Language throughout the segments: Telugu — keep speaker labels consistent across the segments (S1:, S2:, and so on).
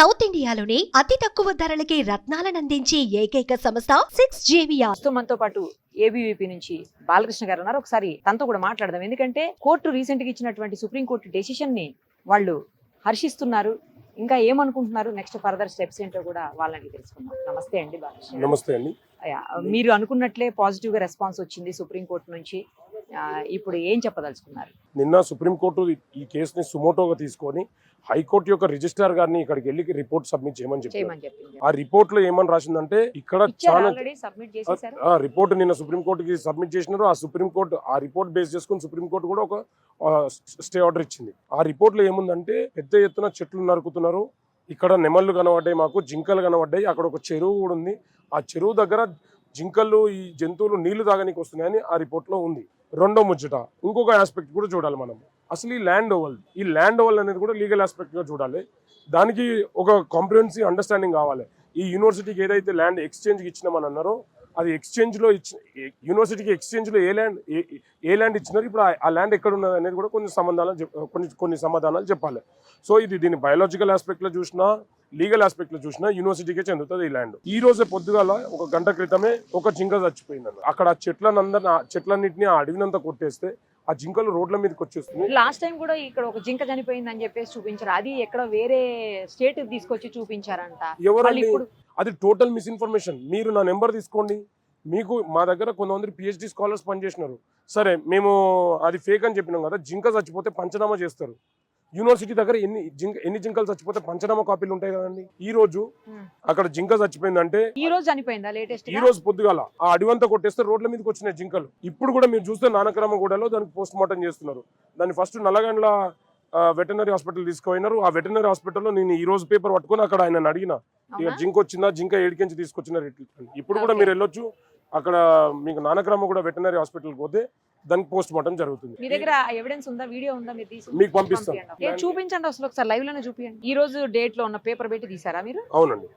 S1: సౌత్ ఇండియాలోని అతి తక్కువ ధరలకి రత్నాలను అందించే ఏకైక సంస్థ 6JVR.
S2: మనతో పాటు ఏబీవీపీ నుంచి బాలకృష్ణ గారు ఉన్నారు. ఒకసారి తనతో కూడా మాట్లాడదాం. ఎందుకంటే కోర్టు రీసెంట్ గా ఇచ్చినటువంటి సుప్రీంకోర్టు డెసిషన్ ని వాళ్ళు హర్షిస్తున్నారు. ఇంకా ఏమనుకుంటున్నారు, నెక్స్ట్ ఫర్దర్ స్టెప్స్ ఏంటో కూడా వాళ్ళని తెలుసుకుందాం. నమస్తే అండి బాలకృష్ణ.
S3: నమస్తే అండి.
S2: మీరు అనుకున్నట్లే పాజిటివ్ గా రెస్పాన్స్ వచ్చింది సుప్రీంకోర్టు నుంచి. ఇప్పుడు ఏం చెప్పదలుచుకున్నారు?
S3: నిన్న సుప్రీంకోర్టు ఈ కేసుని సుమోటోగా తీసుకొని హైకోర్టు యొక్క రిజిస్ట్రార్ గారిని ఇక్కడికి వెళ్ళి రిపోర్ట్ సబ్మిట్ చేయమని చెప్పింది. ఆ రిపోర్ట్ లో ఏమని రాసిందంటే ఇక్కడ చాలా రిపోర్ట్ నిన్న సుప్రీంకోర్టుకి సబ్మిట్ చేసినారు. ఆ సుప్రీంకోర్టు ఆ రిపోర్ట్ బేస్ చేసుకుని సుప్రీంకోర్టు కూడా ఒక స్టే ఆర్డర్ ఇచ్చింది. ఆ రిపోర్ట్ లో ఏముందంటే పెద్ద ఎత్తున చెట్లు నరుకుతున్నారు, ఇక్కడ నెమళ్ళు కనబడ్డాయి, మాకు జింకలు కనబడ్డాయి, అక్కడ ఒక చెరువు కూడా ఉంది, ఆ చెరువు దగ్గర జింకలు ఈ జంతువులు నీళ్లు తాగడానికి వస్తున్నాయని ఆ రిపోర్ట్ లో ఉంది. రెండో ముచ్చట ఇంకొక ఆస్పెక్ట్ కూడా చూడాలి మనం. అసలు ఈ ల్యాండ్ ఓవల్ అనేది కూడా లీగల్ ఆస్పెక్ట్ గా చూడాలి. దానికి ఒక కాంప్రిహెన్సివ్ అండర్స్టాండింగ్ కావాలి. ఈ యూనివర్సిటీకి ఏదైతే ల్యాండ్ ఎక్స్చేంజ్కి ఇచ్చినామని అన్నారో అది ఎక్స్చేంజ్లో యూనివర్సిటీకి ఎక్స్చేంజ్లో ఏ ల్యాండ్ ఇచ్చినారు, ఇప్పుడు ఆ ల్యాండ్ ఎక్కడ ఉన్నది అనేది కూడా కొన్ని సమాధానాలు చెప్పాలి. సో దీని బయాలజికల్ ఆస్పెక్ట్లో చూసినా లీగల్ ఆస్పెక్ట్లో చూసినా యూనివర్సిటీకే చెందుతుంది ఈ ల్యాండ్. ఈ రోజే పొద్దుగాల ఒక గంట క్రితమే ఒక జింక చచ్చిపోయిందన్న. అక్కడ చెట్లన్నింటినీ ఆ అడవినంతా కొట్టేస్తే ఆ జింకలు రోడ్ల మీదకి వచ్చేస్తుంది.
S2: లాస్ట్ టైం కూడా ఇక్కడ ఒక జింక చనిపోయింది అని చెప్పేసి చూపించారు. అది ఎక్కడ వేరే స్టేట్ తీసుకొచ్చి చూపించారంట.
S3: ఎవరండి? అది టోటల్ మిస్ఇన్ఫర్మేషన్. మీరు నా నెంబర్ తీసుకోండి, మీకు మా దగ్గర కొంతమంది PhD స్కాలర్స్ పనిచేసినారు. సరే మేము అది ఫేక్ అని చెప్పినాం కదా, జింక చచ్చిపోతే పంచనామా చేస్తారు. యూనివర్సిటీ దగ్గర ఎన్ని జింకలు చచ్చిపోతే పంచనామా కాపీలు ఉంటాయి కదండి. ఈ రోజు అక్కడ జింక చచ్చిపోయిందంటే
S2: ఈ రోజు చనిపోయిందా? లేటెస్ట్
S3: ఈ రోజు పొద్దుగాల ఆ అడివంతా కొట్టేస్తే రోడ్ల మీదకి వచ్చినాయి జింకలు. ఇప్పుడు కూడా మీరు చూస్తే నానక్రమగూడలో దానికి పోస్ట్ మార్టం చేస్తున్నారు. దాన్ని ఫస్ట్ నల్లగండ్ల వెటనరీ హాస్పిటల్ తీసుకుపోయినారు. ఆ వెటనరీ హాస్పిటల్లో నేను ఈ రోజు పేపర్ పట్టుకుని అక్కడ ఆయన అడిగిన, ఇక జింక వచ్చిందా, జింక ఏడికించి తీసుకొచ్చినారు. ఇప్పుడు కూడా మీరు వెళ్ళొచ్చు అక్కడ, మీకు నానక్రమగూడ వెటనరీ హాస్పిటల్కి పోతే దానికి పోస్ట్ మార్టం జరుగుతుంది.
S2: మీ దగ్గర ఎవిడెన్స్ ఉందా, వీడియో ఉందా? మీరు
S3: మీకు పంపిస్తాం.
S2: చూపించండి అసలు ఒకసారి లైవ్ లోనే చూపించండి. ఈ రోజు డేట్ లో ఉన్న పేపర్ పెట్టి తీసారా మీరు?
S3: అవునండి,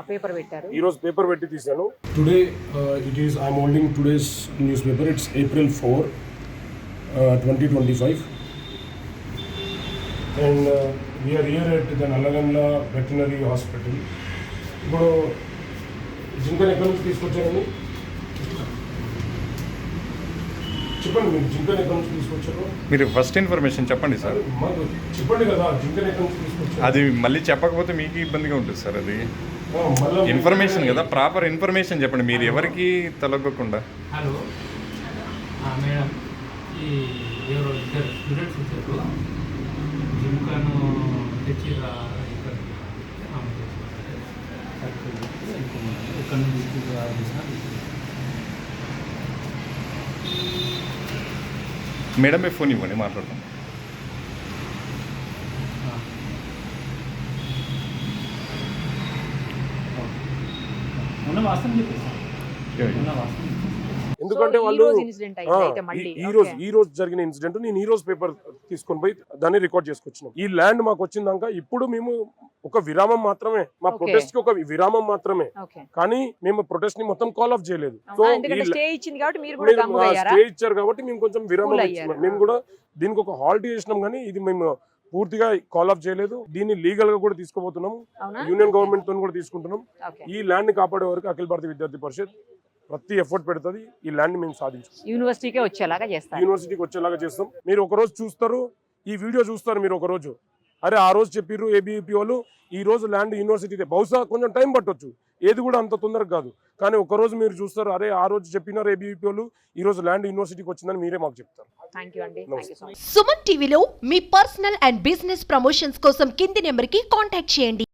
S2: పేపర్ పెట్టారు.
S3: ఈ రోజు పేపర్ పెట్టి తీసాను. Today it is I'm holding today's newspaper. It's April 4, 2025 and we're here at the Nallagandla veterinary hospital. ఇప్పుడు జింకను ఎక్కడి నుంచి తీసుకొచ్చారండి? చెప్పండి, మీరు జింకను ఎక్కడి నుంచి తీసుకొచ్చారు?
S4: మీరు ఫస్ట్ ఇన్ఫర్మేషన్ చెప్పండి సార్.
S3: మాకు చెప్పండి కదా, జింకను ఎక్కడి నుంచి తీసుకొచ్చారు?
S4: అది మళ్ళీ చెప్పకపోతే మీకు ఇబ్బందిగా ఉంటుంది సార్. అది ఇన్ఫర్మేషన్ కదా, ప్రాపర్ ఇన్ఫర్మేషన్ చెప్పండి, మీరు ఎవరికి తలగకుండా.
S5: హలో మేడం, ఈ ఎవరో ఇద్దరు స్టూడెంట్స్ వచ్చారు, జింకను తెచ్చి ఇక్కడ నుంచి
S4: మేడం మీ ఫోన్ ఇవ్వండి, మాట్లాడతాం.
S3: ఎందుకంటే వాళ్ళు ఈ రోజు జరిగిన ఇన్సిడెంట్ నేను ఈ రోజు పేపర్ తీసుకొని పోయి దాన్ని రికార్డ్ చేసుకొచ్చినాం. ఈ ల్యాండ్ మాకు వచ్చిందాక ఇప్పుడు మేము ఒక విరామం మాత్రమే, మా ప్రొటెస్ట్ కి ఒక విరామం మాత్రమే, కానీ మేము ప్రొటెస్ట్ ని మొత్తం కాల్ ఆఫ్ చేయలేదు. సో
S2: స్టే
S3: ఇచ్చారు కాబట్టి మేము కొంచెం విరామం ఇచ్చినాం. మేము కూడా దీనికి ఒక హాల్ట్ చేసినాం, కానీ ఇది మేము పూర్తిగా కాల్ ఆఫ్ చేయలేదు. దీన్ని లీగల్ గా కూడా తీసుకోబోతున్నాం, యూనియన్ గవర్నమెంట్ తో కూడా తీసుకుంటున్నాం. ఈ ల్యాండ్ ని కాపాడే వరకు అఖిల భారతీయ విద్యార్థి పరిషత్ ప్రతి ఎఫర్ట్ పెడుతుంది. ఈ ల్యాండ్ మేము సాధించాం,
S2: యూనివర్సిటీకి
S3: వచ్చేలాగా చేస్తాం. మీరు ఒక రోజు చూస్తారు, ఈ వీడియో చూస్తారు, మీరు ఒక రోజు అరే ఆ రోజు చెప్పిర్రు ఏబీవీపీ వాళ్ళు, ఈ రోజు ల్యాండ్ యూనివర్సిటీ. బహుశా కొంచెం టైం పట్టొచ్చు, ఏది కూడా అంత తొందరగా కాదు, కానీ ఒక రోజు మీరు చూస్తారు అరే ఆ రోజు చెప్పినారు ఏబీవీపీ వాళ్ళు, ఈ రోజు ల్యాండ్ యూనివర్సిటీకి వచ్చిందని మీరే మాకు చెప్తారు.
S1: సుమన్ టీవీలో మీ పర్సనల్ అండ్ బిజినెస్ ప్రమోషన్స్ కోసం కింది నెంబర్ కి కాంటాక్ట్ చేయండి.